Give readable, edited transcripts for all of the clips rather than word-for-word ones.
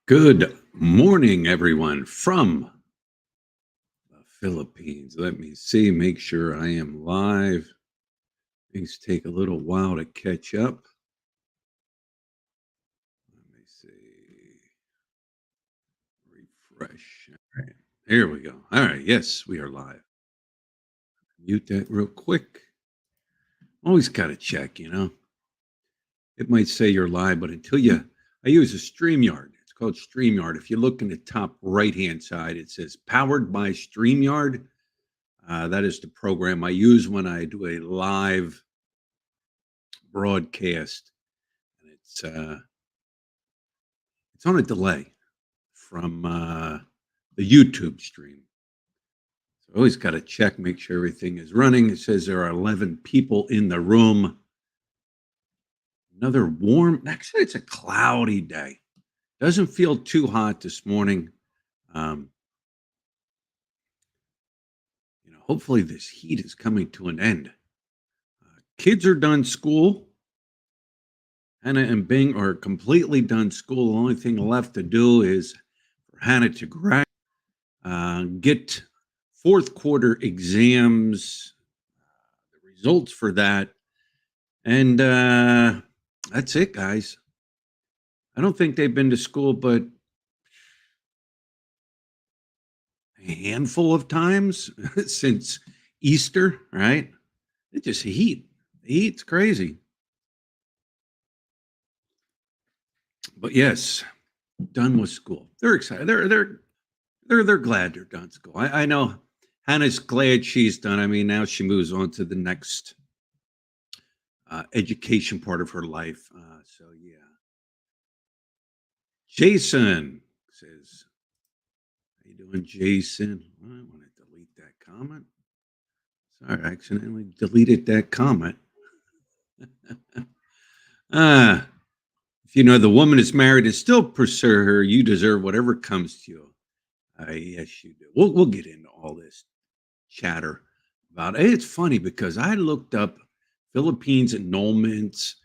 Good morning, everyone from the Philippines. Let me see, make sure I am live. Things take a little while to catch up. Let me see, refresh. All right, here we go. All right, yes, we are live. Mute that real quick. Always got to check. It might say you're live, but I use a StreamYard. It's called StreamYard. If you look in the top right hand side, it says powered by StreamYard. That is the program I use when I do a live broadcast, and it's on a delay from the YouTube stream. So I always got to check, make sure everything is running. It says there are 11 people in the room. Another warm. Actually, it's a cloudy day. Doesn't feel too hot this morning. Um, hopefully this heat is coming to an end. Kids are done school. Hannah and Bing are completely done school. The only thing left to do is for Hannah to graduate, get fourth quarter exams, the results for that, and that's it, guys. I don't think they've been to school but a handful of times since Easter, right? It just heat. The heat's crazy. But yes, done with school. They're excited. They're glad they're done school. I know Hannah's glad she's done. I mean, now she moves on to the next education part of her life. So yeah. Jason says, "How you doing, Jason?" Well, I want to delete that comment. Sorry, I accidentally deleted that comment. Ah, if you know the woman is married and still pursue her, you deserve whatever comes to you. Yes, you do. We'll get into all this chatter about it. It's funny because I looked up Philippines annulments,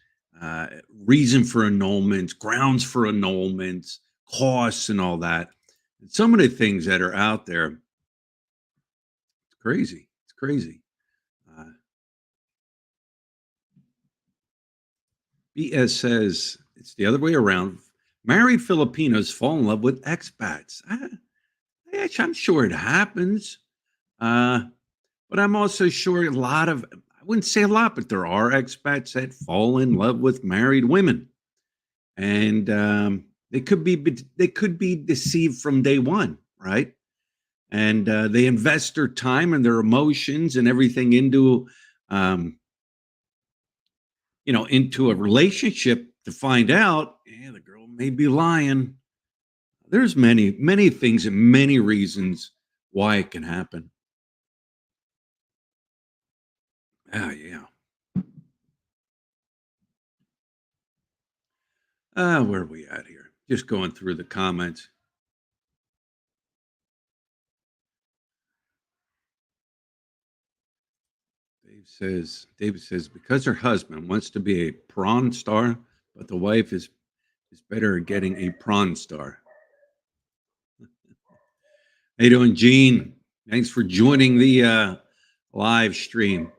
reason for annulments, grounds for annulments, costs, and all that. And some of the things that are out there, it's crazy. It's crazy. Uh, BS says it's the other way around. Married Filipinos fall in love with expats. I'm sure it happens. Uh, But I'm also sure I wouldn't say a lot, but there are expats that fall in love with married women. And they could be deceived from day one, right? And they invest their time and their emotions and everything um, into a relationship to find out, yeah, the girl may be lying. There's many things and many reasons why it can happen. Ah, yeah. Where are we at here? Just going through the comments. David says because her husband wants to be a prawn star, but the wife is better at getting a prawn star. How you doing, Gene? Thanks for joining the live stream.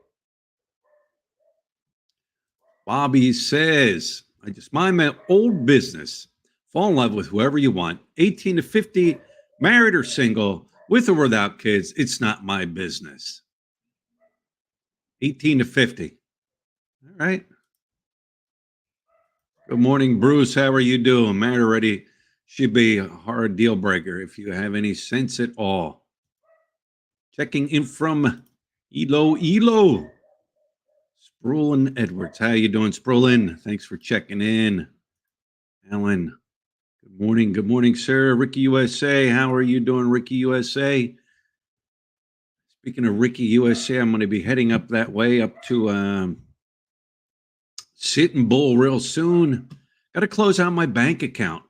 Bobby says, I just mind my old business. Fall in love with whoever you want. 18 to 50, married or single, with or without kids. It's not my business. 18 to 50. All right. Good morning, Bruce. How are you doing? Married already should be a hard deal breaker if you have any sense at all. Checking in from Elo. Sprulin Edwards. How you doing, Sprulin? Thanks for checking in. Alan. Good morning. Good morning, sir. Ricky USA. How are you doing, Ricky USA? Speaking of Ricky USA, I'm going to be heading up that way up to Sitting Bull real soon. Got to close out my bank account.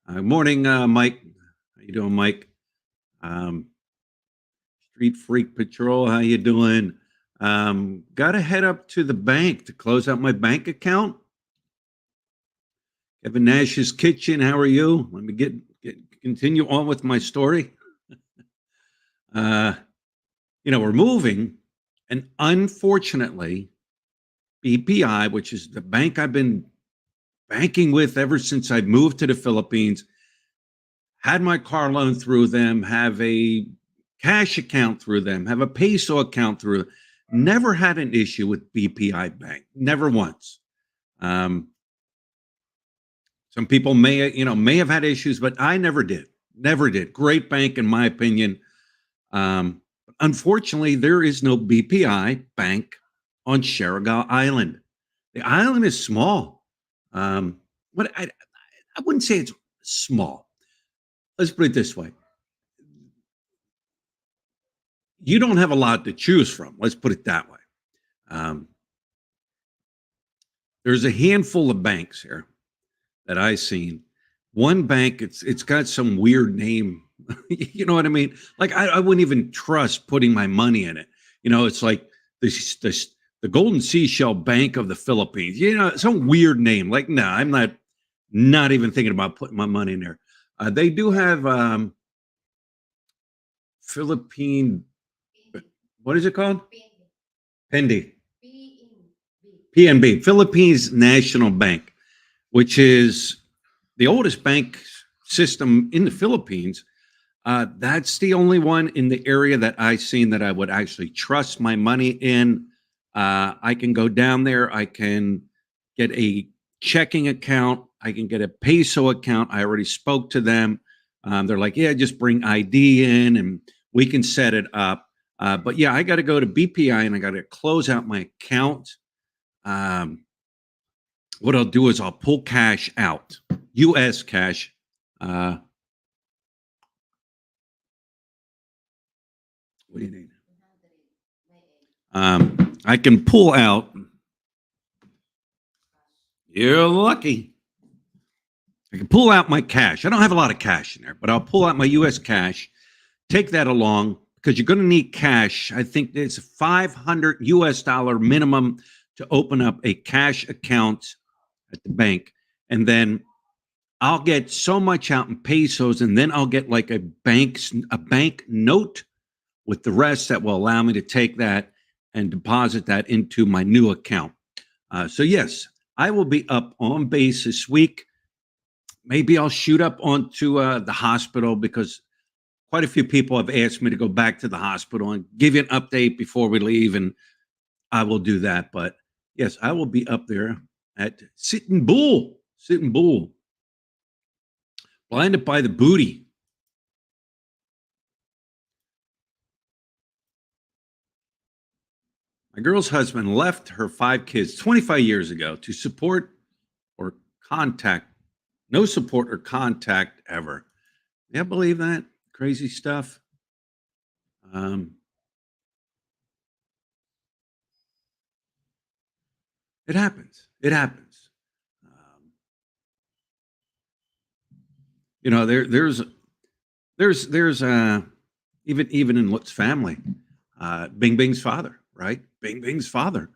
Morning, Mike. How you doing, Mike? Um, Street Freak Patrol. How you doing? Got to head up to the bank to close out my bank account. Kevin Nash's Kitchen. How are you? Let me get continue on with my story. Uh, we're moving, and unfortunately, BPI, which is the bank I've been banking with ever since I moved to the Philippines, had my car loan through them, have a cash account through them, have a peso account through. Never had an issue with BPI Bank, never once. Um, some people may have had issues, but I never did. Never did. Great bank, in my opinion. Unfortunately, there is no BPI Bank on Sherigao Island. The island is small. Um, but I wouldn't say it's small. Let's put it this way: you don't have a lot to choose from. Let's put it that way. Um, there's a handful of banks here that I've seen. One bank, it's got some weird name. You know what I mean? Like I wouldn't even trust putting my money in it. It's like the the Golden Seashell Bank of the Philippines. Some weird name. Like, no, I'm not even thinking about putting my money in there. They do have Philippine. What is it called? Pendi. PNB, Philippines National Bank, which is the oldest bank system in the Philippines. That's the only one in the area that I've seen that I would actually trust my money in. I can go down there. I can get a checking account. I can get a peso account. I already spoke to them. They're like, yeah, just bring ID in and we can set it up. But yeah, I got to go to BPI and I got to close out my account. Um, what I'll do is I'll pull cash out, US cash. Uh, what do you need? I can pull out. You're lucky. I can pull out my cash. I don't have a lot of cash in there, but I'll pull out my US cash, take that along because you're going to need cash. I think it's 500 US dollar minimum to open up a cash account at the bank. And then I'll get so much out in pesos, and then I'll get like a bank note with the rest that will allow me to take that and deposit that into my new account. So yes, I will be up on base this week. Maybe I'll shoot up onto the hospital because quite a few people have asked me to go back to the hospital and give you an update before we leave, and I will do that. But yes, I will be up there at Sitting Bull, blinded by the booty. My girl's husband left her 5 kids 25 years ago to support or contact, no support or contact ever. Yeah, believe that crazy stuff. Um, it happens. It happens. Um, there's even in Lut's family, Bing Bing's father, right? Bing Bing's father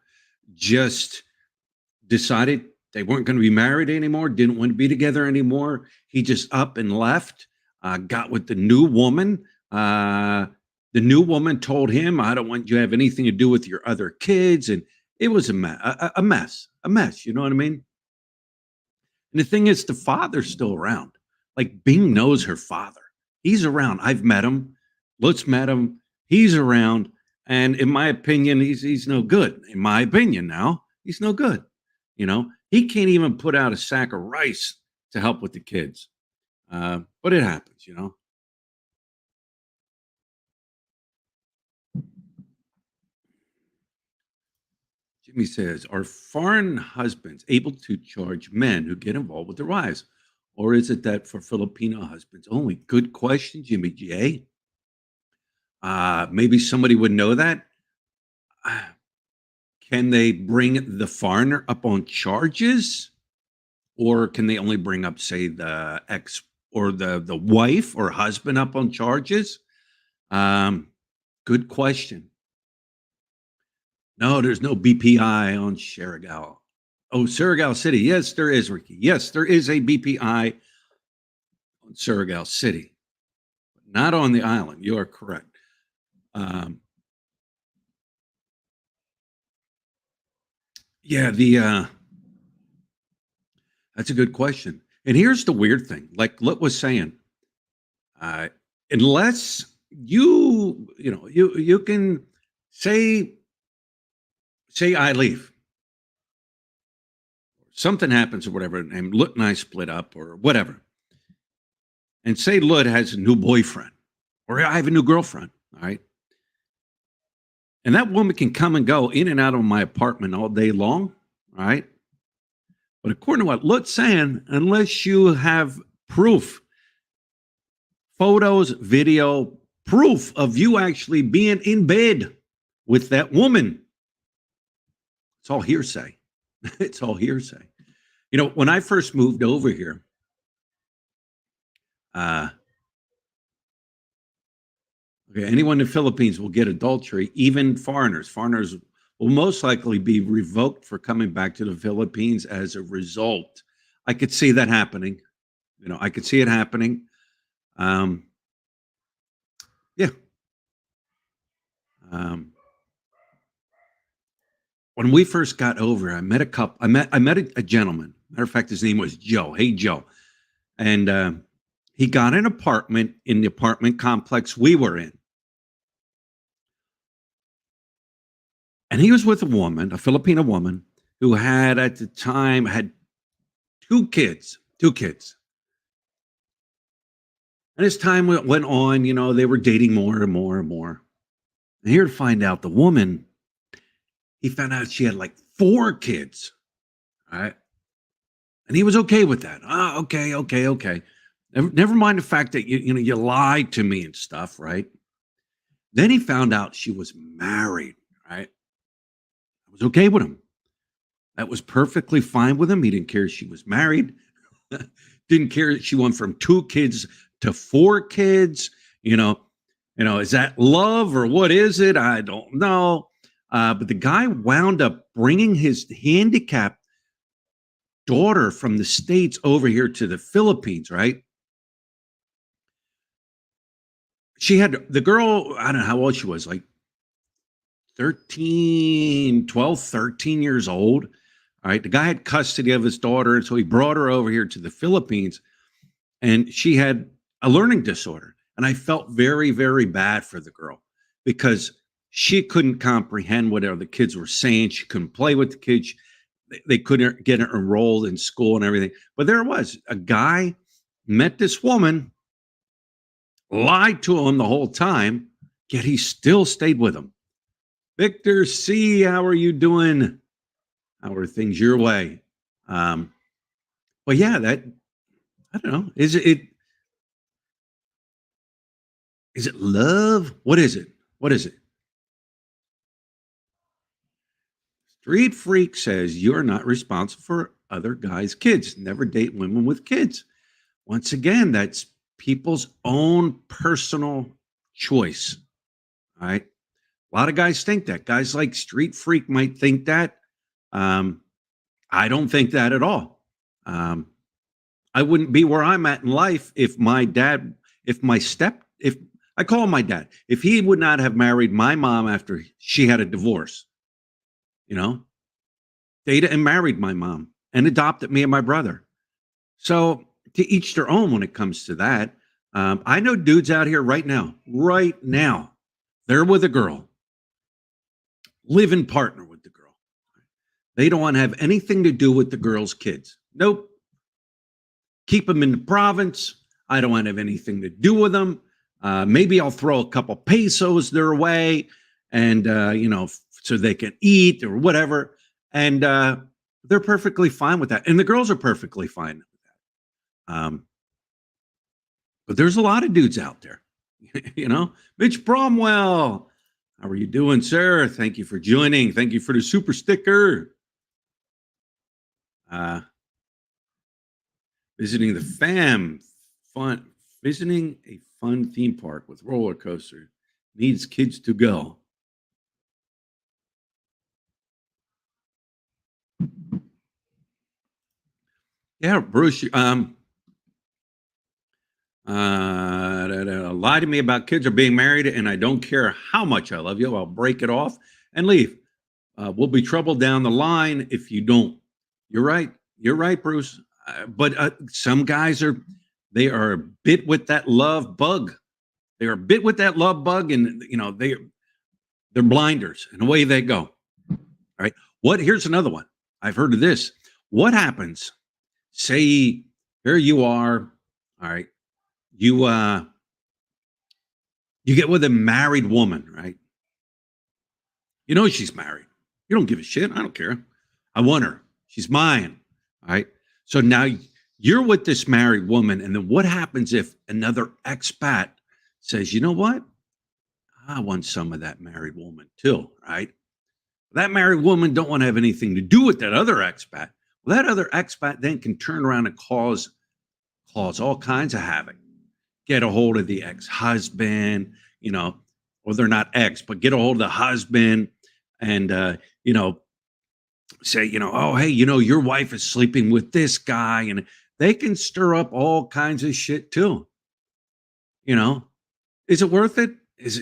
just decided they weren't going to be married anymore, didn't want to be together anymore. He just up and left, got with the new woman. The new woman told him, I don't want you to have anything to do with your other kids. And it was a mess. You know what I mean? And the thing is, the father's still around. Like Bing knows her father. He's around. I've met him. Lutz met him. He's around. And in my opinion, he's no good. In my opinion, now he's no good. He can't even put out a sack of rice to help with the kids. But it happens. Jimmy says, are foreign husbands able to charge men who get involved with their wives? Or is it that for Filipino husbands only? Good question, Jimmy J. Maybe somebody would know that. Uh, Can they bring the foreigner up on charges? Or can they only bring up, say, the ex or the wife or husband up on charges? Um, Good question. No, there's no BPI on Sherigao. Oh, Surigao City. Yes, there is, Ricky. Yes, there is a BPI on Surigao City, not on the island. You are correct. Um, yeah, the that's a good question. And here's the weird thing, like Lut was saying, uh, unless you can say I leave, something happens or whatever, and Lut and I split up or whatever, and say Lut has a new boyfriend or I have a new girlfriend, all right, and that woman can come and go in and out of my apartment all day long, all right. But according to what Lut's saying, unless you have proof, photos, video, proof of you actually being in bed with that woman, it's all hearsay. It's all hearsay. When I first moved over here, uh, okay, anyone in the Philippines will get adultery, even foreigners. Foreigners will most likely be revoked for coming back to the Philippines as a result. I could see that happening. I could see it happening. Um, yeah. Um, when we first got over, I met a couple. I met a gentleman. Matter of fact, his name was Joe. Hey, Joe, and he got an apartment in the apartment complex we were in, and he was with a woman, a Filipino woman, who had at the time had two kids. Two kids. And as time went on, they were dating more and more and more. And here to find out the woman, he found out she had like four kids. All right. And he was okay with that. Ah, okay, okay, okay. Never mind the fact that you lied to me and stuff, right? Then he found out she was married, right? I was okay with him. That was perfectly fine with him. He didn't care if she was married. Didn't care that she went from two kids to four kids. Is that love or what is it? I don't know. But the guy wound up bringing his handicapped daughter from the States over here to the Philippines, right? She had the girl, I don't know how old she was, like 13, 12, 13 years old. All right. The guy had custody of his daughter. And so he brought her over here to the Philippines and she had a learning disorder. And I felt very, very bad for the girl because she couldn't comprehend what other kids were saying. She couldn't play with the kids. They couldn't get her enrolled in school and everything. But there it was. A guy met this woman, lied to him the whole time, yet he still stayed with him. Victor C., how are you doing? How are things your way? Um, but yeah, that I don't know. Is it love? What is it? What is it? Street Freak says you're not responsible for other guys' kids. Never date women with kids. Once again, that's people's own personal choice. All right. A lot of guys think that. Guys like Street Freak might think that. Um, I don't think that at all. Um, I wouldn't be where I'm at in life if my dad, if I call him my dad, if he would not have married my mom after she had a divorce, you know, dated and married my mom and adopted me and my brother. So to each their own when it comes to that. I know dudes out here right now, they're with a girl, live-in partner with the girl. They don't want to have anything to do with the girl's kids. Nope. Keep them in the province. I don't want to have anything to do with them. Maybe I'll throw a couple pesos their way and, so they can eat or whatever. And they're perfectly fine with that. And the girls are perfectly fine with that. But there's a lot of dudes out there, Mitch Bromwell. How are you doing, sir? Thank you for joining. Thank you for the super sticker. Uh, visiting the fam fun visiting a fun theme park with roller coaster needs kids to go. Yeah, Bruce, lie to me about kids or being married, and I don't care how much I love you. I'll break it off and leave. We'll be trouble down the line if you don't. You're right. You're right, Bruce. But some guys are, they are bit with that love bug. They are bit with that love bug, and they're blinders, and away they go. All right. What? Here's another one. I've heard of this. What happens? Say here you are. All right. You you get with a married woman, right? You know she's married. You don't give a shit. I don't care. I want her. She's mine. All right. So now you're with this married woman, and then what happens if another expat says, you know what? I want some of that married woman too, right? That married woman don't want to have anything to do with that other expat. Well, that other expat then can turn around and cause all kinds of havoc. Get a hold of the ex-husband, or they're not ex, but get a hold of the husband and say, oh hey, your wife is sleeping with this guy, and they can stir up all kinds of shit too. You know, is it worth it? Is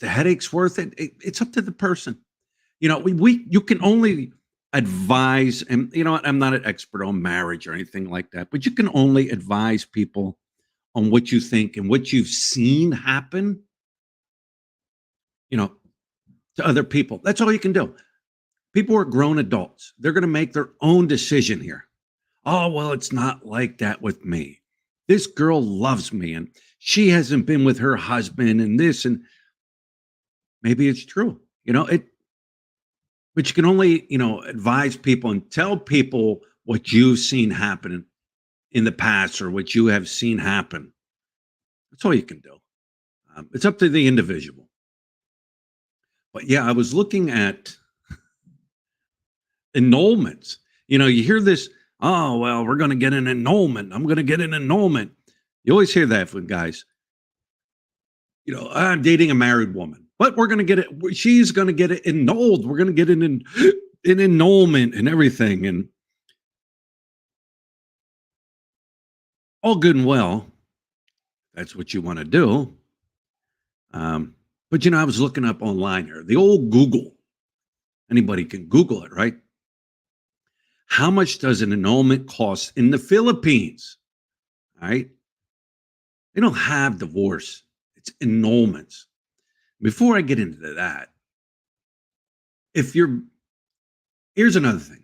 the headaches worth it? It's up to the person. We you can only advise, and you know what, I'm not an expert on marriage or anything like that, but you can only advise people on what you think and what you've seen happen, you know, to other people. That's all you can do. People are grown adults. They're going to make their own decision here. Oh, well, it's not like that with me. This girl loves me and she hasn't been with her husband and this, and maybe it's true. But you can only, advise people and tell people what you've seen happen in the past or what you have seen happen. That's all you can do. It's up to the individual. But yeah, I was looking at annulments. You hear this, oh, well, we're going to get an annulment. I'm going to get an annulment. You always hear that from guys. I'm dating a married woman, but we're going to get it. She's going to get it annulled. We're going to get an annulment and everything. And all good and well. That's what you want to do. But, I was looking up online here, the old Google. Anybody can Google it, right? How much does an annulment cost in the Philippines? All right. They don't have divorce. It's annulments. Before I get into that, here's another thing.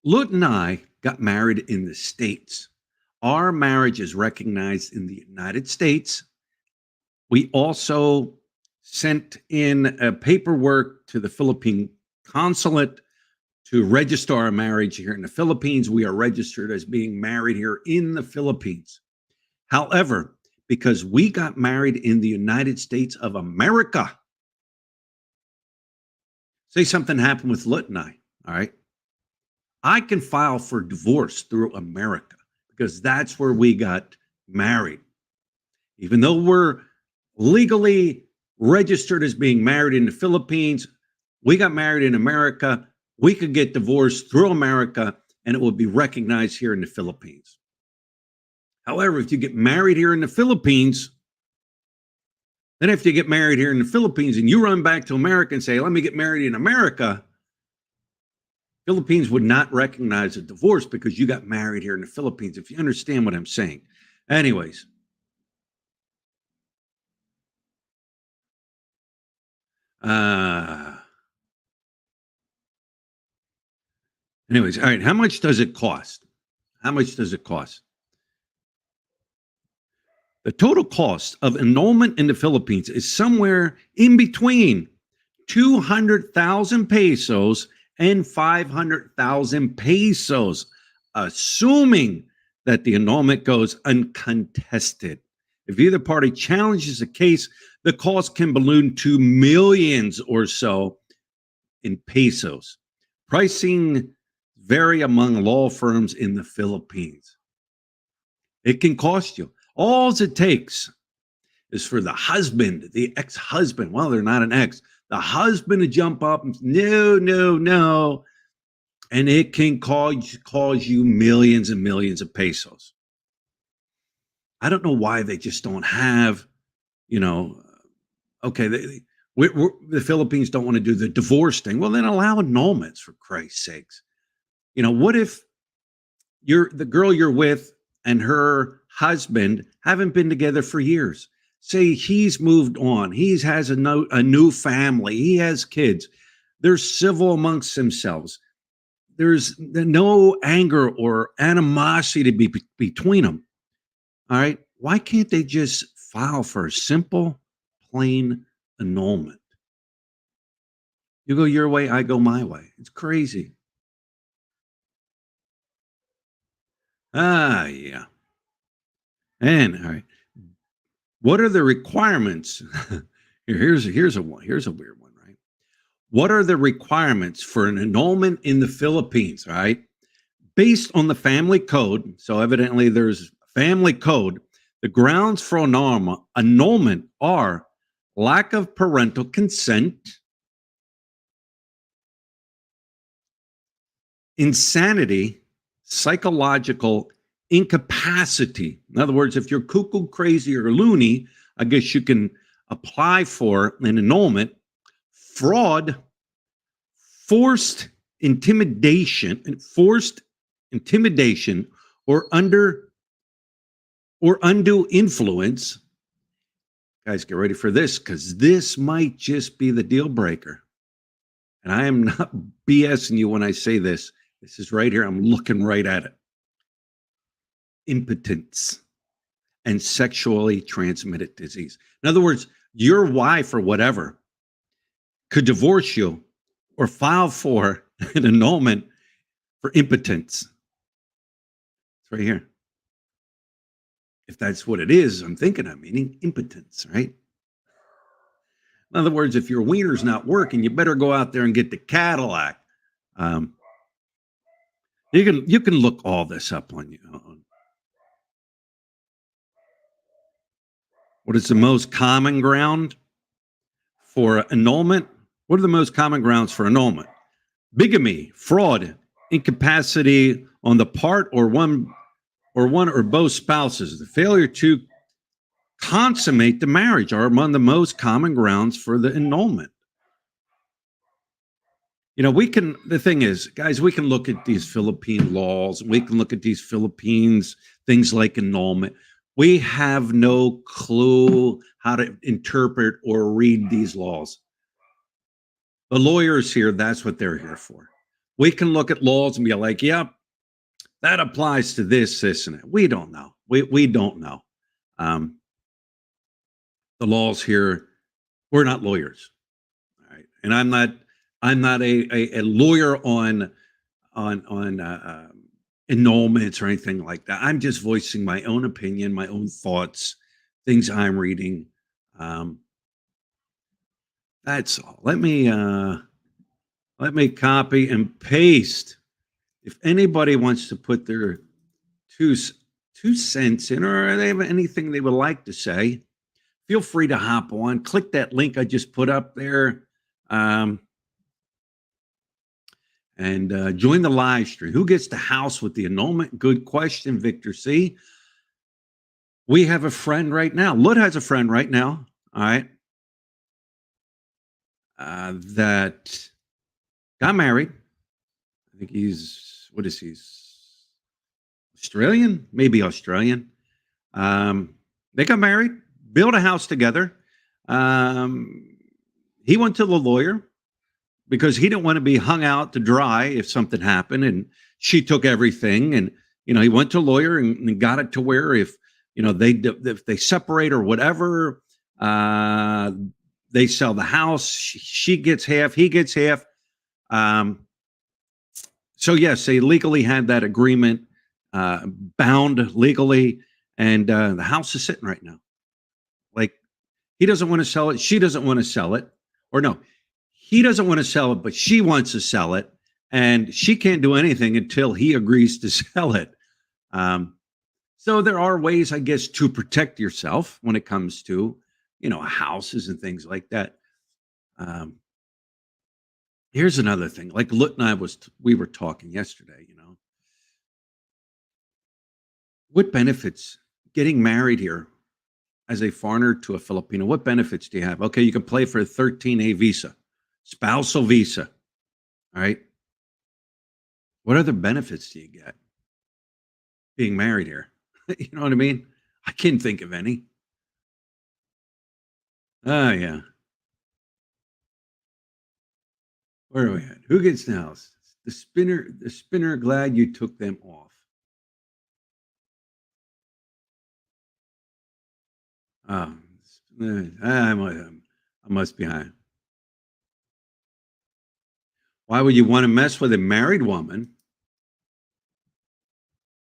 Lut and I got married in the States. Our marriage is recognized in the United States. We also sent in paperwork to the Philippine consulate to register our marriage here in the Philippines. We are registered as being married here in the Philippines. However, because we got married in the United States of America, say something happened with Lut and I, all right? I can file for divorce through America because that's where we got married. Even though we're legally registered as being married in the Philippines, we got married in America. We could get divorced through America and it will be recognized here in the Philippines. However, if you get married here in the Philippines, then if you get married here in the Philippines and you run back to America and say, let me get married in America, Philippines would not recognize a divorce because you got married here in the Philippines, if you understand what I'm saying. Anyways. All right. How much does it cost? How much does it cost? The total cost of annulment in the Philippines is somewhere in between 200,000 pesos and 500,000 pesos, assuming that the annulment goes uncontested. If either party challenges the case, the cost can balloon to millions or so in pesos. Pricing vary among law firms in the Philippines. It can cost you. All it takes is for the husband, the ex-husband, well, they're not an ex, the husband to jump up and no, no, no. and it can cause you millions and millions of pesos. I don't know why they just don't have, you know, okay, the Philippines don't want to do the divorce thing. Well, then allow annulments for Christ's sakes. What if you're the girl you're with and her husband haven't been together for years? Say he's moved on, has a new family, he has kids. They're civil amongst themselves. There's no anger or animosity to be between them. All right. Why can't they just file for a simple, plain annulment? You go your way, I go my way. It's crazy. Yeah. And all right. What are the requirements? Here's a weird one, right? What are the requirements for an annulment in the Philippines? All right. Based on the family code, so evidently there's family code, the grounds for annulment are lack of parental consent, insanity, psychological incapacity. In other words, if you're cuckoo, crazy, or loony, I guess you can apply for an annulment, fraud, forced forced intimidation, or undue influence. Guys, get ready for this because this might just be the deal breaker. And I am not BSing you when I say this. This is right here. I'm looking right at it. Impotence and sexually transmitted disease. In other words, your wife or whatever could divorce you or file for an annulment for impotence. It's right here. If that's what it is, I'm thinking I'm meaning impotence, right? In other words, if your wiener's not working, you better go out there and get the Cadillac. Um, you can look all this up on you. What is the most common ground for annulment? What are the most common grounds for annulment? Bigamy, fraud, incapacity on the part or one or both spouses. The failure to consummate the marriage are among the most common grounds for the annulment. The thing is, guys, we can look at these Philippine laws, we can look at these Philippines, things like annulment. We have no clue how to interpret or read these laws. The lawyers here, that's what they're here for. We can look at laws and be like, yep, that applies to this, and that. We don't know. We don't know. The laws here, we're not lawyers. All right. And I'm not a lawyer on annulments or anything like that. I'm just voicing my own opinion, my own thoughts, things I'm reading. That's all. Let me copy and paste. If anybody wants to put their two two cents in, or they have anything they would like to say, feel free to hop on. Click that link I just put up there. Um, and join the live stream. Who gets the house with the annulment? Good question, Victor C. We have a friend right now. Lud has a friend right now. All right. That got married. I think what is he? Australian? Maybe Australian. They got married, built a house together. He went to the lawyer because he didn't want to be hung out to dry if something happened, and she took everything. And he went to a lawyer and got it to where if they separate or whatever, they sell the house. She gets half, he gets half. So yes, they legally had that agreement, bound legally, and the house is sitting right now. Like, he doesn't want to sell it, she doesn't want to sell it, or no, he doesn't want to sell it, but she wants to sell it, and she can't do anything until he agrees to sell it. So there are ways, I guess, to protect yourself when it comes to houses and things like that. Here's another thing. Like Lut and I we were talking yesterday. What benefits getting married here as a foreigner to a Filipino? What benefits do you have? Okay, you can play for a 13A visa, spousal visa. All right. What other benefits do you get being married here? You know what I mean? I can't think of any. Oh yeah. Where are we at? Who gets the house? The spinner, glad you took them off. Um, I must be high. Why would you want to mess with a married woman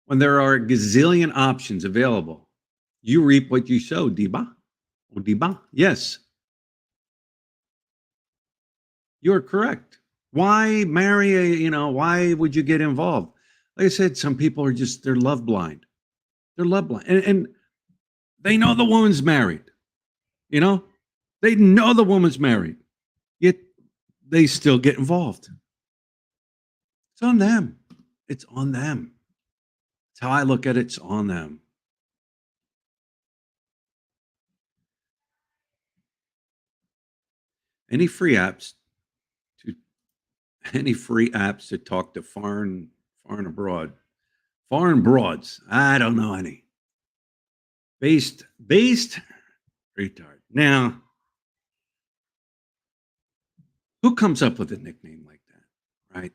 when there are a gazillion options available? You reap what you sow, Diba. Oh, Diba. Yes, you're correct. Why marry why would you get involved? Like I said, some people are just, they're love blind. They're love blind. And they know the woman's married, you know? They know the woman's married, yet they still get involved. It's on them. It's on them. That's how I look at it. It's on them. Any free apps to any free apps to talk to foreign broads. I don't know any. Based retard. Now, who comes up with a nickname like that? Right?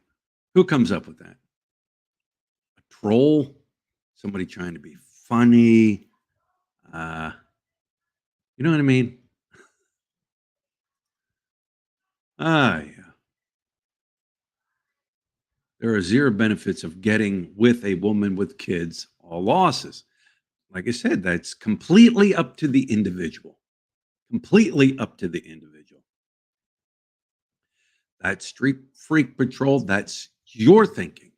Who comes up with that? A troll? Somebody trying to be funny? Uh, you know what I mean? Yeah. There are zero benefits of getting with a woman with kids, all losses. Like I said, that's completely up to the individual. Completely up to the individual. That street freak patrol, that's your thinking.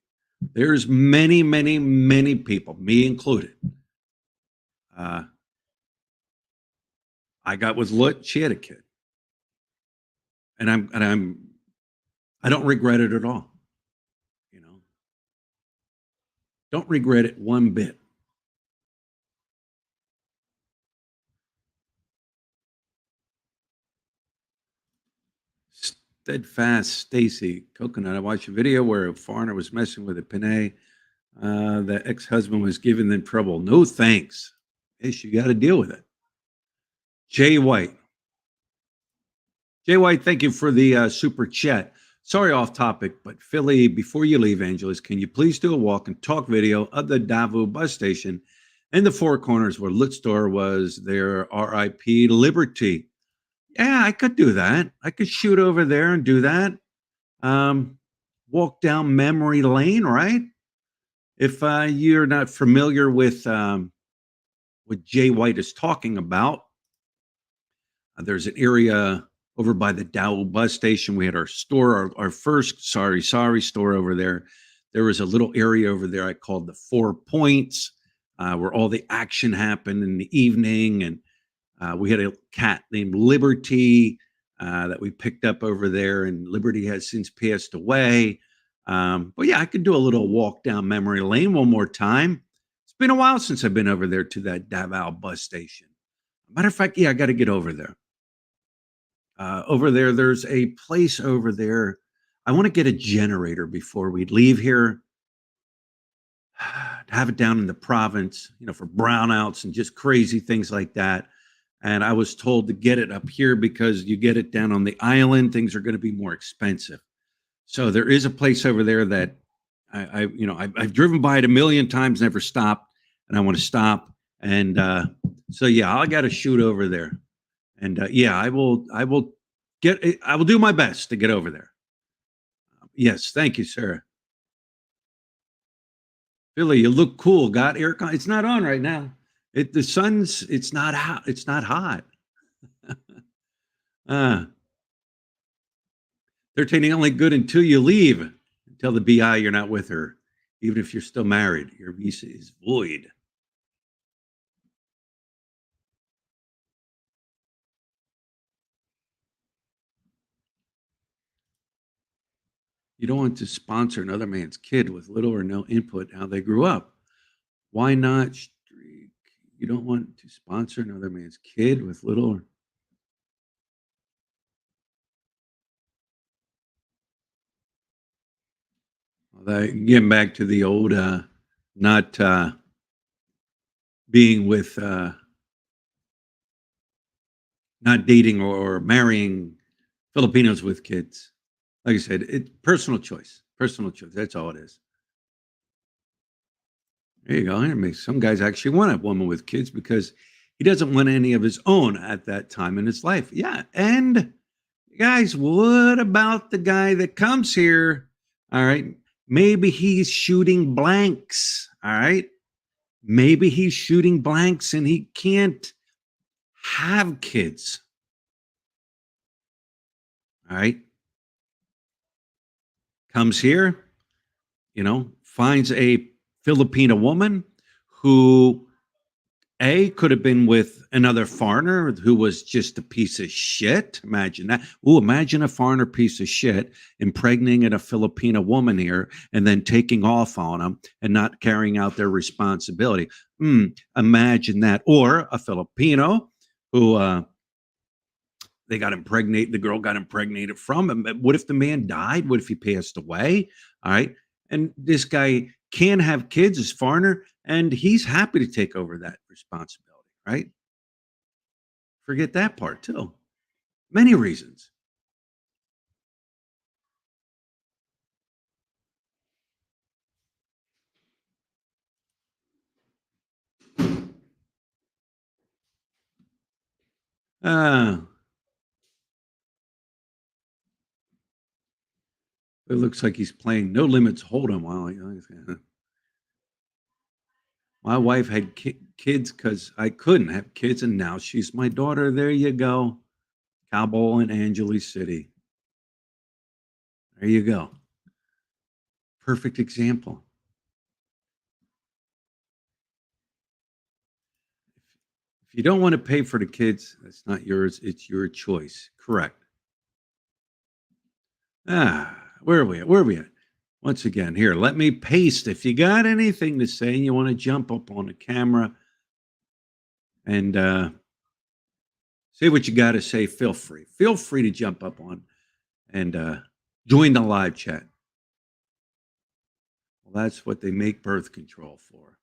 There's many, many, many people, me included. Uh, I got with Lut, she had a kid. I don't regret it at all. You know, don't regret it one bit. Steadfast Stacy Coconut. I watched a video where a foreigner was messing with a Pinay. The ex-husband was giving them trouble. No thanks. Yes, you got to deal with it. Jay White. Jay White, thank you for the super chat. Sorry, off topic, but Philly, before you leave, Angeles, can you please do a walk and talk video of the Davao bus station in the Four Corners where Lit Store was their RIP Liberty? Yeah, I could do that. I could shoot over there and do that. Um, walk down memory lane, right? If you're not familiar with what Jay White is talking about, there's an area over by the Dow bus station. We had our store, our first sorry store over there. There was a little area over there I called the Four Points, where all the action happened in the evening. And we had a cat named Liberty that we picked up over there, and Liberty has since passed away. But yeah, I could do a little walk down memory lane one more time. It's been a while since I've been over there to that Davao bus station. Matter of fact, yeah, I got to get over there. Over there, there's a place over there. I want to get a generator before we leave here to have it down in the province, for brownouts and just crazy things like that. And I was told to get it up here because you get it down on the island, things are going to be more expensive. So there is a place over there that I've driven by it a million times, never stopped, and I want to stop. And so yeah, I got to shoot over there. And yeah, I will do my best to get over there. Yes, thank you, sir. Billy, you look cool. Got aircon? It's not on right now. The sun's. It's not hot. It's not hot. Uh, Entertaining only good until you leave. Tell the BI you're not with her, even if you're still married. Your visa is void. You don't want to sponsor another man's kid with little or no input how they grew up. Why not streak? You don't want to sponsor another man's kid with little or well, getting back to the old not being with not dating or marrying Filipinos with kids. Like I said, it's personal choice. Personal choice. That's all it is. There you go. And it makes some guys actually want a woman with kids because he doesn't want any of his own at that time in his life. Yeah. And guys, what about the guy that comes here? All right. Maybe he's shooting blanks. All right. Maybe he's shooting blanks and he can't have kids. All right. Comes here, finds a Filipina woman who could have been with another foreigner who was just a piece of shit. Imagine that. Oh, imagine a foreigner piece of shit impregnating a Filipina woman here and then taking off on them and not carrying out their responsibility. Imagine that. Or a Filipino who the girl got impregnated from him. What if the man died? What if he passed away? All right. And this guy can have kids as foreigner, and he's happy to take over that responsibility, right? Forget that part too. Many reasons. Uh, it looks like he's playing No Limits Hold'em. While my wife had kids because I couldn't have kids, and now she's my daughter. There you go. Cowboy in Angeles City. There you go. Perfect example. If you don't want to pay for the kids, that's not yours. It's your choice. Correct. Where are we at? Where are we at? Once again, here, let me paste. If you got anything to say and you want to jump up on the camera and say what you got to say, feel free. Feel free to jump up on and join the live chat. Well, that's what they make birth control for.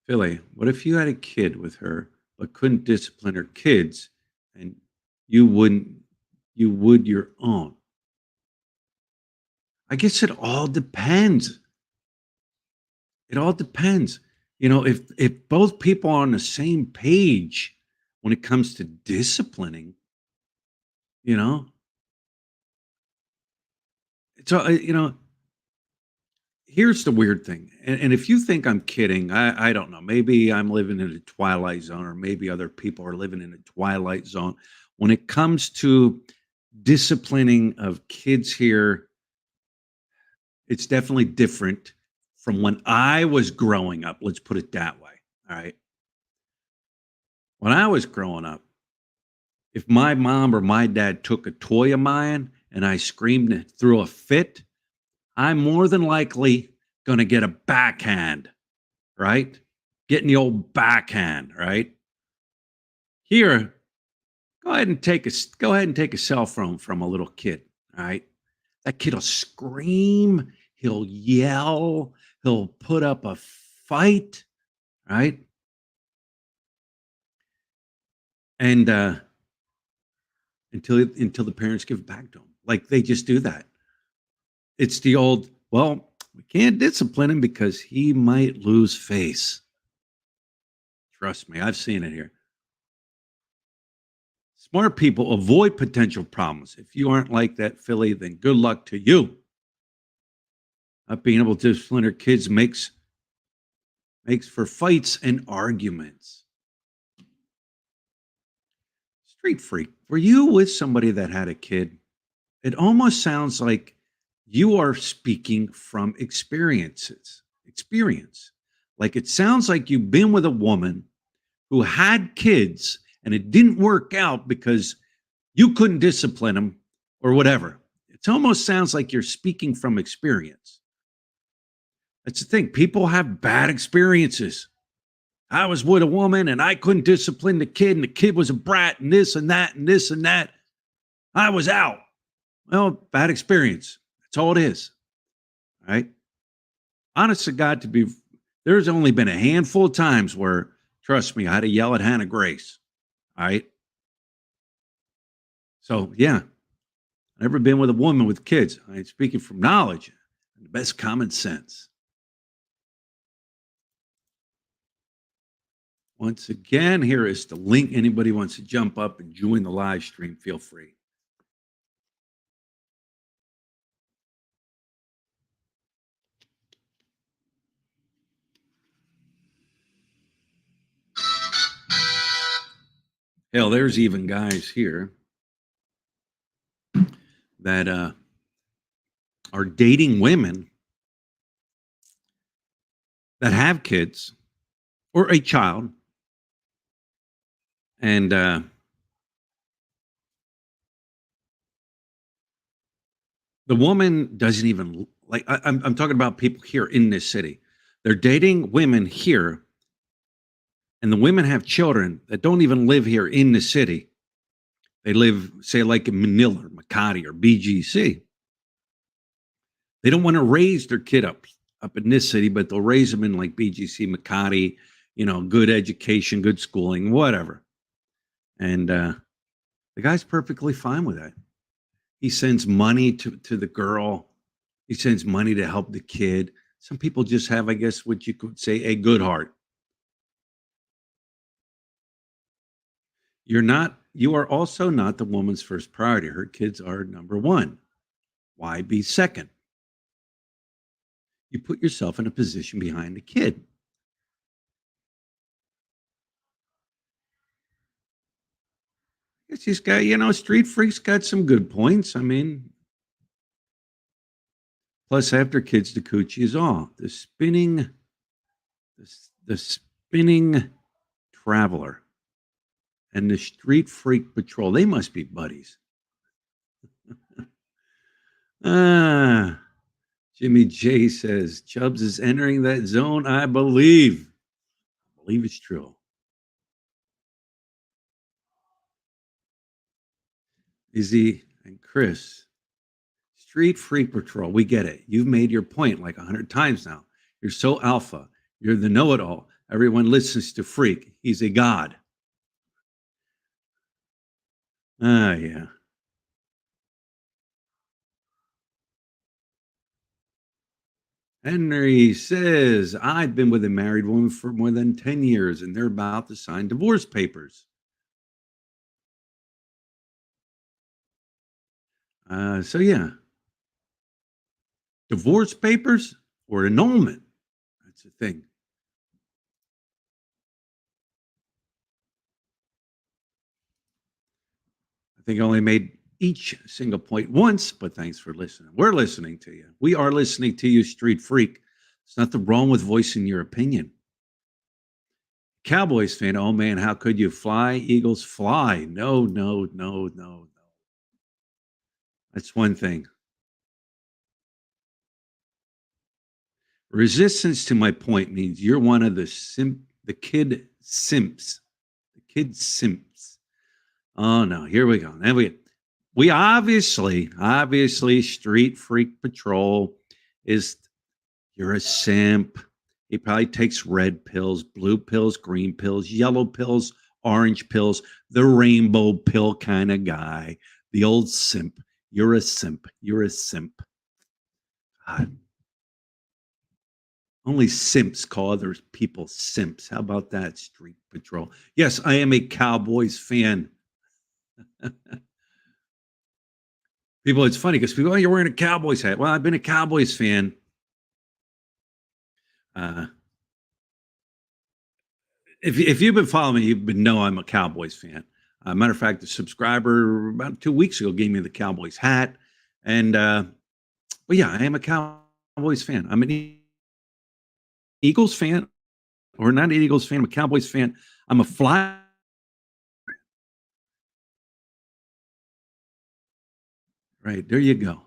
Philly, what if you had a kid with her but couldn't discipline her kids and you wouldn't, you would your own? I guess it all depends. It all depends. If both people are on the same page when it comes to disciplining, you know, it's all, here's the weird thing. And if you think I'm kidding, I don't know. Maybe I'm living in a twilight zone, or maybe other people are living in a twilight zone. When it comes to disciplining of kids here, it's definitely different from when I was growing up. Let's put it that way. All right. When I was growing up, if my mom or my dad took a toy of mine and I screamed and threw a fit, I'm more than likely going to get a backhand, right? Getting the old backhand, right? Here, go ahead and take a cell phone from a little kid, all right? That kid'll scream, he'll yell, he'll put up a fight, right? And until the parents give it back to him. Like they just do that. It's the old, well, we can't discipline him because he might lose face. Trust me, I've seen it here. Smart people avoid potential problems. If you aren't like that, Philly, then good luck to you. Not being able to discipline our kids makes for fights and arguments. Street freak, were you with somebody that had a kid? It almost sounds like you are speaking from experience. Like it sounds like you've been with a woman who had kids and it didn't work out because You couldn't discipline them or whatever. It almost sounds like you're speaking from experience. That's the thing. People have bad experiences. I was with a woman and I couldn't discipline the kid, and the kid was a brat, and this and that, and this and that. I was out. Well, bad experience. That's all it is. Right. Honest to God, there's only been a handful of times where, trust me, I had to yell at Hannah Grace. All right. So, yeah, never been with a woman with kids. I ain't speaking from knowledge and the best common sense. Once again, here is the link. Anybody wants to jump up and join the live stream, feel free. Hell, there's even guys here that are dating women that have kids or a child, and the woman doesn't even like. I'm talking about people here in this city. They're dating women here, and the women have children that don't even live here in the city. They live, say, like in Manila or Makati or BGC. They don't want to raise their kid up in this city, but they'll raise them in like BGC, Makati, good education, good schooling, whatever. And the guy's perfectly fine with that. He sends money to the girl. He sends money to help the kid. Some people just have, I guess, what you could say, a good heart. You are also not the woman's first priority. Her kids are number one. Why be second? You put yourself in a position behind the kid. Yes, he's got, Street Freak's got some good points. I mean, plus after kids, the coochie is all. The spinning traveler and the Street Freak Patrol. They must be buddies. Ah, Jimmy J says Chubbs is entering that zone. I believe. I believe it's true. Izzy and Chris. Street Freak Patrol. We get it. You've made your point like 100 times now. You're so alpha. You're the know it all. Everyone listens to Freak. He's a god. Ah, yeah. Henry says, I've been with a married woman for more than 10 years and they're about to sign divorce papers. So, yeah, divorce papers or annulment. That's the thing. I think I only made each single point once, but thanks for listening. We're listening to you. We are listening to you, Street Freak. There's nothing wrong with voicing your opinion. Cowboys fan, oh man, how could you fly? Eagles fly. No, no, no, no, no. That's one thing. Resistance to my point means you're one of the kid simps. The kid simps. Oh no, here we go. Then we obviously Street Freak Patrol is you're a simp. He probably takes red pills, blue pills, green pills, yellow pills, orange pills, the rainbow pill kind of guy. The old simp. You're a simp. You're a simp. God. Only simps call other people simps. How about that, Street Patrol? Yes, I am a Cowboys fan. People, it's funny because people, oh, you're wearing a Cowboys hat. Well, I've been a Cowboys fan. Uh, if you've been following me, you know I'm a Cowboys fan. Matter of fact, the subscriber about 2 weeks ago gave me the Cowboys hat, and but yeah, I am a Cowboys fan. I'm an Eagles fan, or not an Eagles fan. I'm a Cowboys fan. I'm a fly. Right. There you go.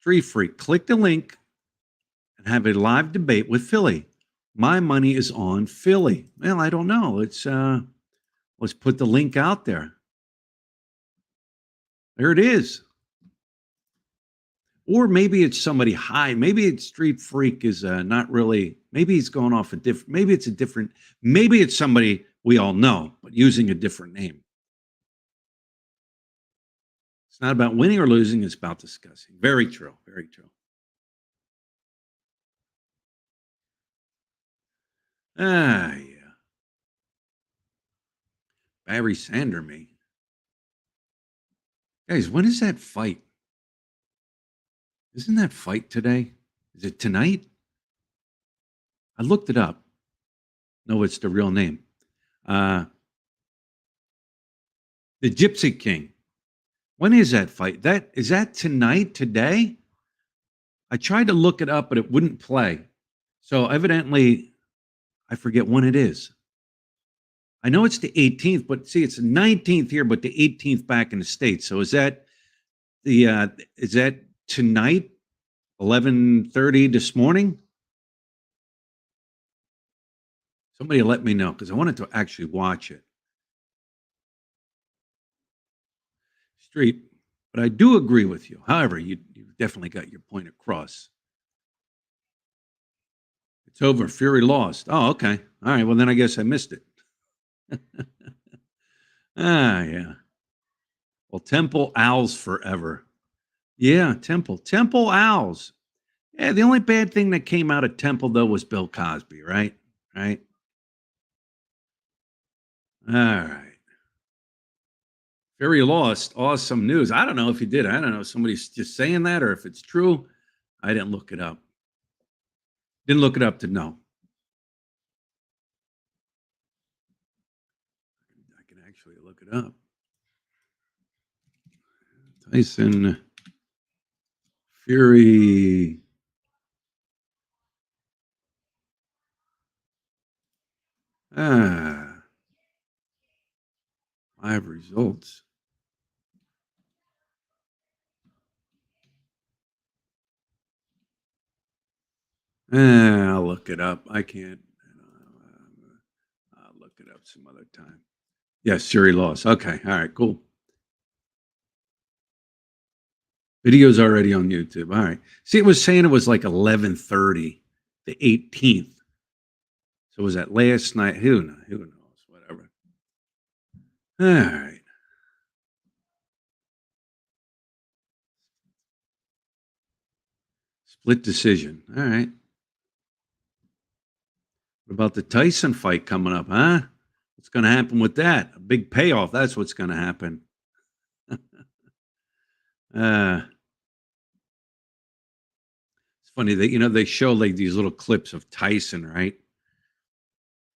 Free free. Click the link and have a live debate with Philly. My money is on Philly. Well, I don't know. Let's put the link out there. There it is. Or maybe it's somebody high. Maybe it's Street Freak is not really. Maybe he's going off a different. Maybe it's a different. Maybe it's somebody we all know, but using a different name. It's not about winning or losing. It's about discussing. Very true. Very true. Ah, yeah. Barry Sander, me. Guys, when is that fight? Isn't that fight today? Is it tonight? I looked it up. No, it's the real name. Uh, the Gypsy King. When is that fight? That is that tonight, today? I tried to look it up, but it wouldn't play. So evidently, I forget when it is. I know it's the 18th, but see, it's the 19th here, but the 18th back in the States. So the is that tonight, 11:30 this morning? Somebody let me know because I wanted to actually watch it. Street, but I do agree with you. However, you definitely got your point across. It's over. Fury lost. Oh, okay. All right. Well, then I guess I missed it. Yeah. Well, Temple Owls forever. Yeah, Temple. Temple Owls. Yeah, the only bad thing that came out of Temple though was Bill Cosby, right? Right. All right. Fury lost. Awesome news. I don't know if he did. I don't know. Somebody's just saying that or if it's true. I didn't look it up. Didn't look it up to know. I can actually look it up. Tyson Fury. Ah, live results. I'll look it up. I can't. I'll look it up some other time. Yes, Fury lost. Okay. All right. Cool. Video's already on YouTube. All right. See, it was saying it was like 11:30, the 18th. So was that last night? Who knows? Who knows? Whatever. All right. Split decision. All right. What about the Tyson fight coming up, huh? What's going to happen with that? A big payoff. That's what's going to happen. uh, it's funny that they show like these little clips of Tyson, right?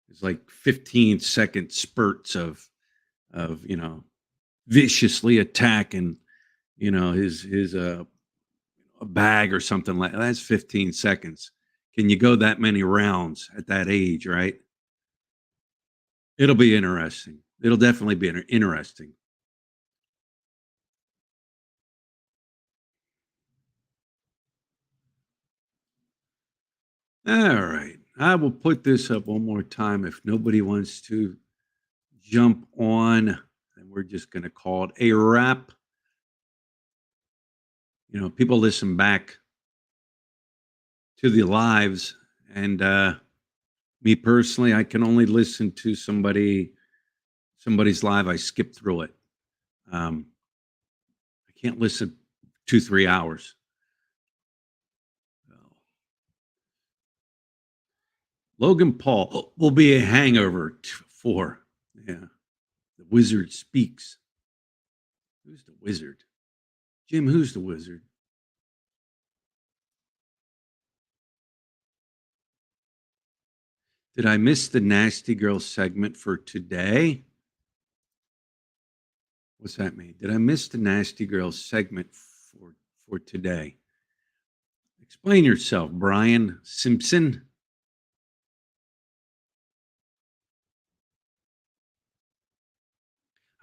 It's like 15-second spurts of viciously attacking his a bag or something like that's 15 seconds. Can you go that many rounds at that age, right? It'll be interesting. It'll definitely be interesting. All right. I will put this up one more time. If nobody wants to jump on, then we're just going to call it a wrap. People listen back to the lives, and me personally, I can only listen to somebody's live. I skip through it. Um, I can't listen 2-3 hours. Logan Paul will be a hangover for. Yeah. The wizard speaks. Who's the wizard? Jim, who's the wizard? Did I miss the Nasty Girl segment for today? What's that mean? Did I miss the Nasty Girl segment for today? Explain yourself, Brian Simpson.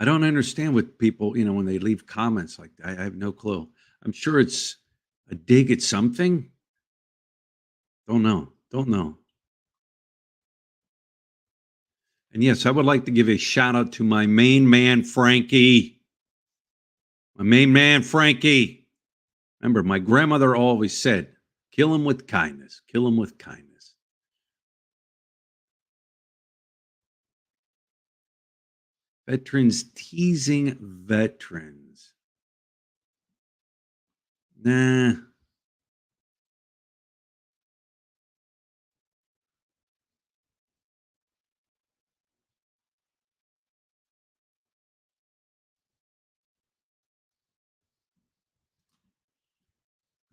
I don't understand what people, when they leave comments like that. I have no clue. I'm sure it's a dig at something. Don't know. Don't know. And yes, I would like to give a shout out to my main man, Frankie. My main man, Frankie. Remember, my grandmother always said, kill him with kindness. Kill him with kindness. Veterans teasing veterans. Nah.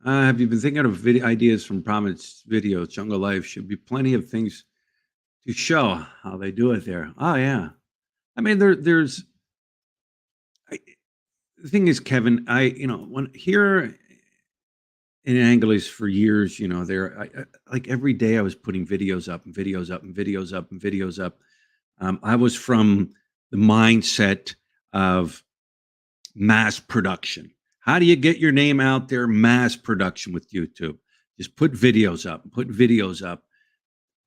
Have you been thinking of video ideas from Prominence videos? Jungle Life should be plenty of things to show how they do it there. Oh yeah. I mean, there's I, the thing is, Kevin. When here in Angeles for years, there, like every day I was putting videos up and videos up and videos up and videos up. I was from the mindset of mass production. How do you get your name out there? Mass production with YouTube. Just put videos up, put videos up.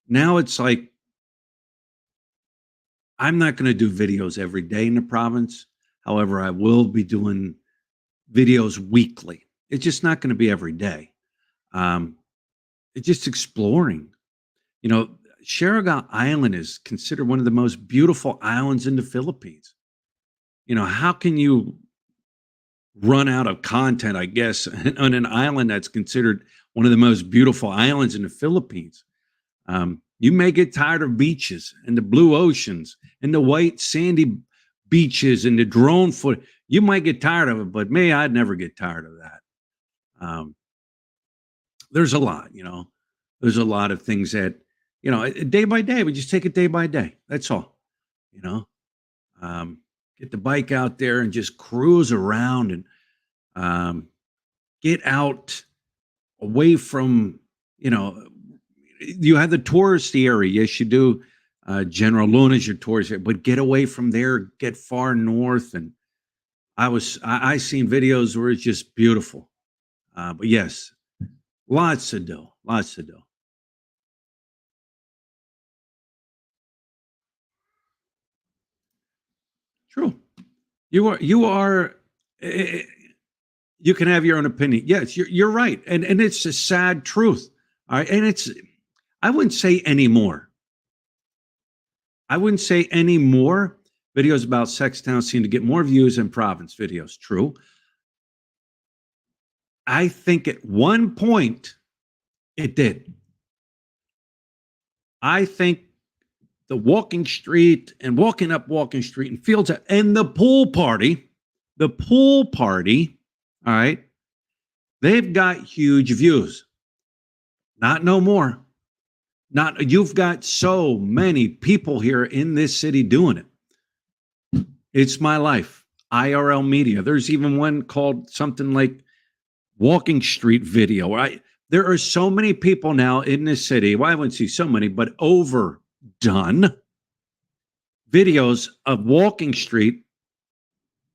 Now it's like, I'm not going to do videos every day in the province. However, I will be doing videos weekly. It's just not going to be every day. Um, it's just exploring. You know, Siargao Island is considered one of the most beautiful islands in the Philippines. How can you run out of content, I guess, on an island that's considered one of the most beautiful islands in the Philippines? You may get tired of beaches and the blue oceans and the white sandy beaches and the drone foot. You might get tired of it, but me, I'd never get tired of that. There's a lot, there's a lot of things that, day by day, we just take it day by day. That's all, you know, get the bike out there and just cruise around and get out away from, you have the touristy area. Yes, you do. General Luna is your tourist area, but get away from there, get far north. And I seen videos where it's just beautiful. But yes, lots to do, lots to do. True. You are, eh, you can have your own opinion. Yes, you're right. And it's a sad truth. All right. And I wouldn't say anymore. I wouldn't say any more. Videos about sex towns seem to get more views than province videos. True. I think at one point it did. I think the walking street and walking up walking street and fields and the pool party, all right, they've got huge views. Not no more. Not you've got so many people here in this city doing it. It's my life. IRL media. There's even one called something like Walking Street Video. There are so many people now in this city. Well, I wouldn't see so many, but overdone videos of Walking Street.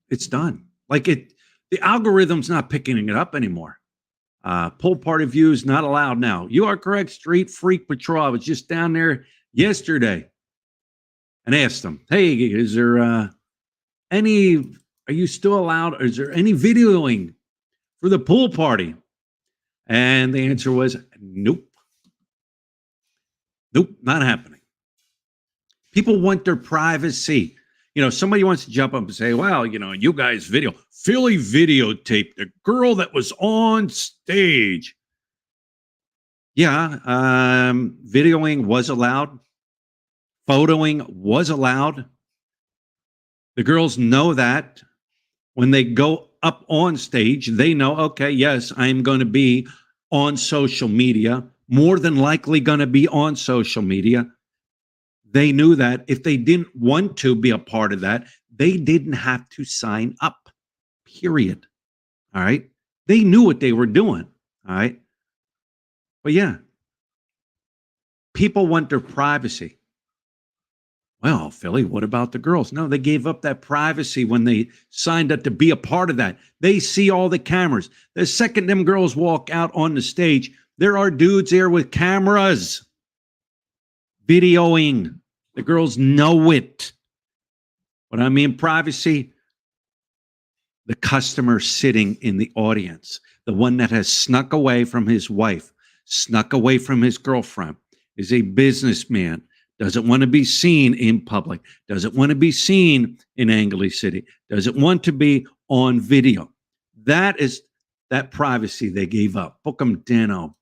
It's done. The algorithm's not picking it up anymore. Pool party views not allowed now. You are correct. Street Freak Patrol. I was just down there yesterday and asked them, hey, is there are you still allowed? Or is there any videoing for the pool party? And the answer was nope. Nope, not happening. People want their privacy. Somebody wants to jump up and say, well, you guys Philly videotaped the girl that was on stage. Yeah, videoing was allowed. Photoing was allowed. The girls know that when they go up on stage, they know, okay, yes, I'm going to be on social media, more than likely going to be on social media. They knew that if they didn't want to be a part of that, they didn't have to sign up, period. All right. They knew what they were doing. All right. But yeah, people want their privacy. Well, Philly, what about the girls? No, they gave up that privacy when they signed up to be a part of that. They see all the cameras. The second them girls walk out on the stage, there are dudes there with cameras videoing. The girls know it. What I mean, privacy, the customer sitting in the audience, the one that has snuck away from his wife, snuck away from his girlfriend, is a businessman, doesn't want to be seen in public, doesn't want to be seen in Angley City, doesn't want to be on video. That is that privacy they gave up. Bookham Dano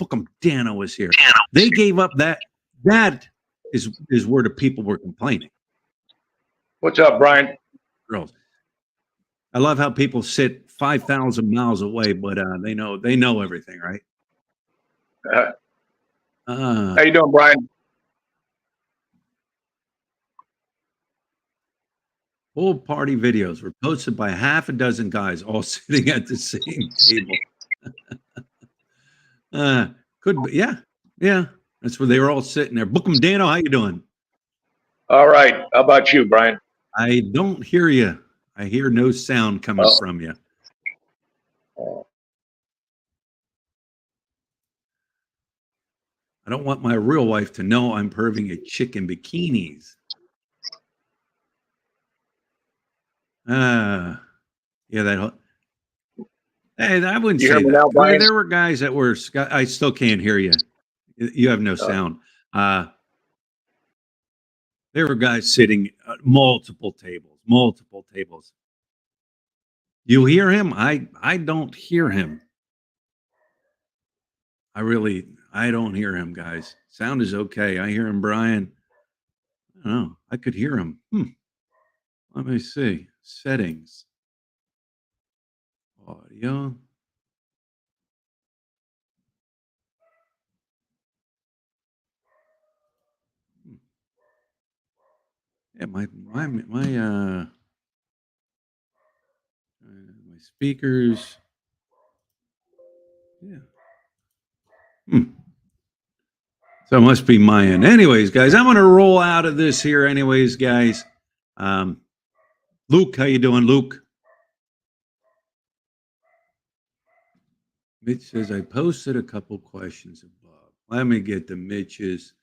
is here. They gave up that. That is where the people were complaining. What's up, Brian? Girls. I love how people sit 5,000 miles away, but they know everything, right? How you doing, Brian? Pool party videos were posted by half a dozen guys all sitting at the same table. Could be, yeah. That's where they were all sitting there. Bookham Dano, how you doing? All right. How about you, Brian? I don't hear you. I hear no sound coming from you. I don't want my real wife to know I'm perving a chick in bikinis. Yeah, that. Hey, I wouldn't say that. Now, Brian? There were guys that were. I still can't hear you. You have no sound. There were guys sitting at multiple tables. You hear him? I don't hear him. I don't hear him, guys. Sound is okay. I hear him, Brian. I don't know. I could hear him. Let me see. Settings. Audio. Yeah, my speakers. Yeah. So it must be my end. Anyways, guys, I'm going to roll out of this here. Anyways, guys. Luke, how you doing, Luke? Mitch says, I posted a couple questions above. Let me get to Mitch's.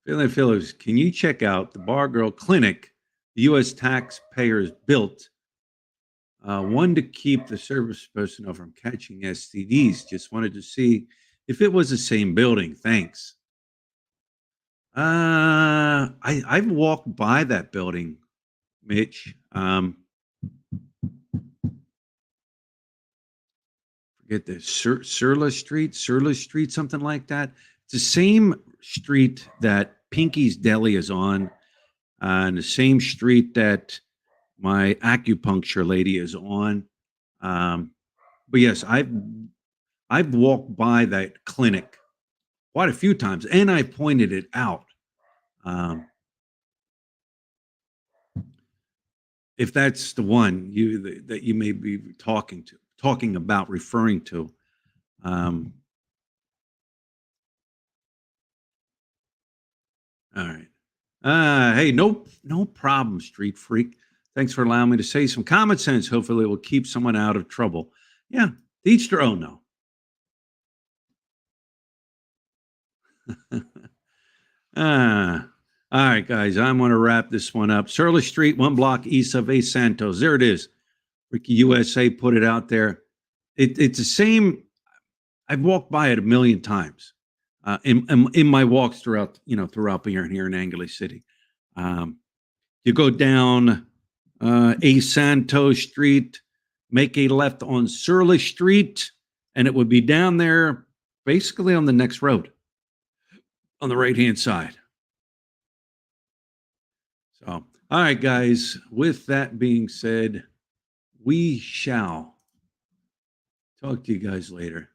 Phillips, can you check out the Bar Girl Clinic the U.S. taxpayers built? One to keep the service personnel from catching STDs. Just wanted to see if it was the same building. Thanks. I've walked by that building, Mitch. Forget the Surla Street, something like that. It's the same street that Pinky's Deli is on, and the same street that my acupuncture lady is on. But yes, I've walked by that clinic quite a few times, and I pointed it out. If that's the one that you may be talking about, referring to. All right. Hey, no problem, Street Freak. Thanks for allowing me to say some common sense. Hopefully it will keep someone out of trouble. Yeah, each their own, though. All right, guys, I'm going to wrap this one up. Surly Street, 1 block east of A Santos. There it is. Ricky USA put it out there. It's the same. I've walked by it a million times in my walks throughout here in Angeles City. You go down A Santos Street, make a left on Surly Street, and it would be down there basically on the next road on the right-hand side. So, all right, guys, with that being said, we shall talk to you guys later.